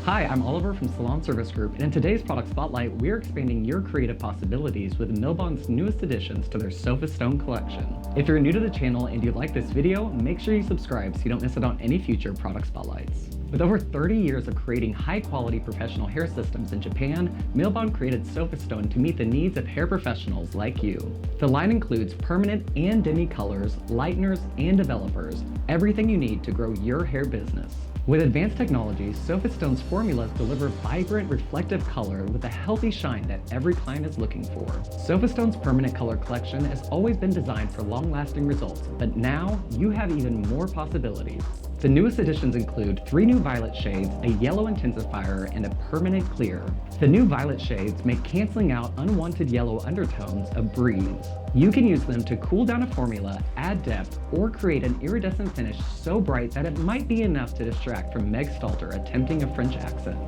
Hi, I'm Oliver from Salon Service Group, and in today's product spotlight, we're expanding your creative possibilities with Milbon's newest additions to their Sophistone collection. If you're new to the channel and you like this video, make sure you subscribe so you don't miss out on any future product spotlights. With over 30 years of creating high-quality professional hair systems in Japan, Milbon created Sophistone to meet the needs of hair professionals like you. The line includes permanent and demi colors, lighteners, and developers, everything you need to grow your hair business. With advanced technology, Sophistone's formulas deliver vibrant, reflective color with a healthy shine that every client is looking for. Sophistone's permanent color collection has always been designed for long-lasting results, but now you have even more possibilities. The newest additions include 3 new violet shades, a yellow intensifier, and a permanent clear. The new violet shades make canceling out unwanted yellow undertones a breeze. You can use them to cool down a formula, add depth, or create an iridescent finish so bright that it might be enough to distract from Meg Stalter attempting a French accent.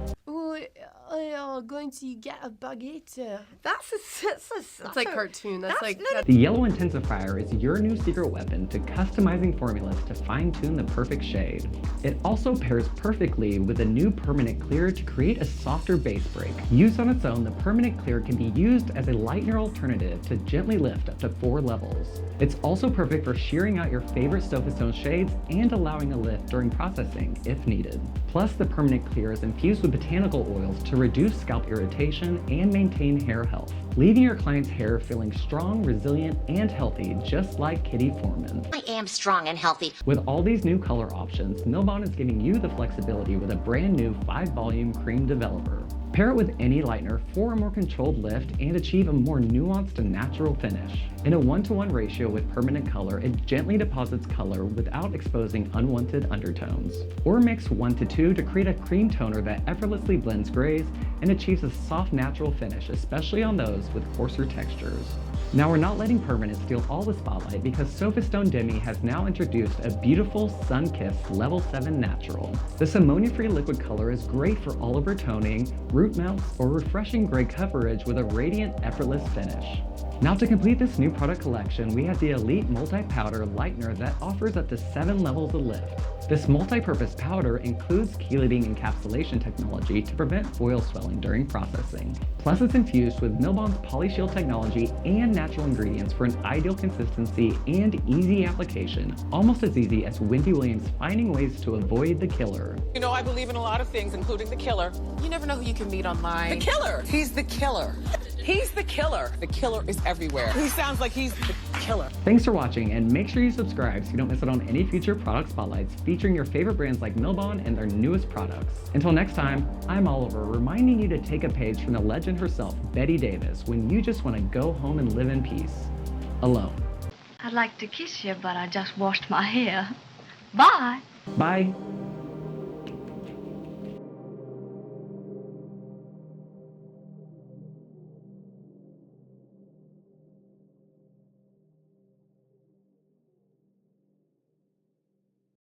Going to get a baguette. That's like cartoon. That's like The yellow intensifier is your new secret weapon to customizing formulas to fine-tune the perfect shade. It also pairs perfectly with a new permanent clear to create a softer base break. Used on its own, the permanent clear can be used as a lightener alternative to gently lift up to 4 levels. It's also perfect for shearing out your favorite Sophistone shades and allowing a lift during processing if needed. Plus, the permanent clear is infused with botanical oils to reduce scalp irritation and maintain hair health, leaving your client's hair feeling strong, resilient, and healthy, just like Kitty Foreman. I am strong and healthy. With all these new color options, Milbon is giving you the flexibility with a brand new 5-volume cream developer. Pair it with any lightener for a more controlled lift and achieve a more nuanced and natural finish. In a 1-to-1 ratio with permanent color, it gently deposits color without exposing unwanted undertones. Or mix 1-to-2 to create a cream toner that effortlessly blends grays and achieves a soft natural finish, especially on those with coarser textures. Now we're not letting permanent steal all the spotlight because Sophistone Demi has now introduced a beautiful sun-kissed Level 7 Natural. This ammonia-free liquid color is great for Oliver toning, root mounts, or refreshing gray coverage with a radiant, effortless finish. Now to complete this new product collection, we have the Elite Multi-Powder Lightener that offers up to 7 levels of lift. This multi-purpose powder includes chelating encapsulation technology to prevent foil swelling during processing. Plus, it's infused with Milbon's PolyShield technology and natural ingredients for an ideal consistency and easy application, almost as easy as Wendy Williams finding ways to avoid the killer. You know, I believe in a lot of things, including the killer. you never know who you can meet online. The killer! He's the killer. He's the killer. The killer is everywhere. He sounds like he's the killer. Thanks for watching, and make sure you subscribe so you don't miss out on any future product spotlights featuring your favorite brands like Milbon and their newest products. Until next time, I'm Oliver, reminding you to take a page from the legend herself, Betty Davis, when you just want to go home and live in peace. Alone. I'd like to kiss you, but I just washed my hair. Bye. Bye.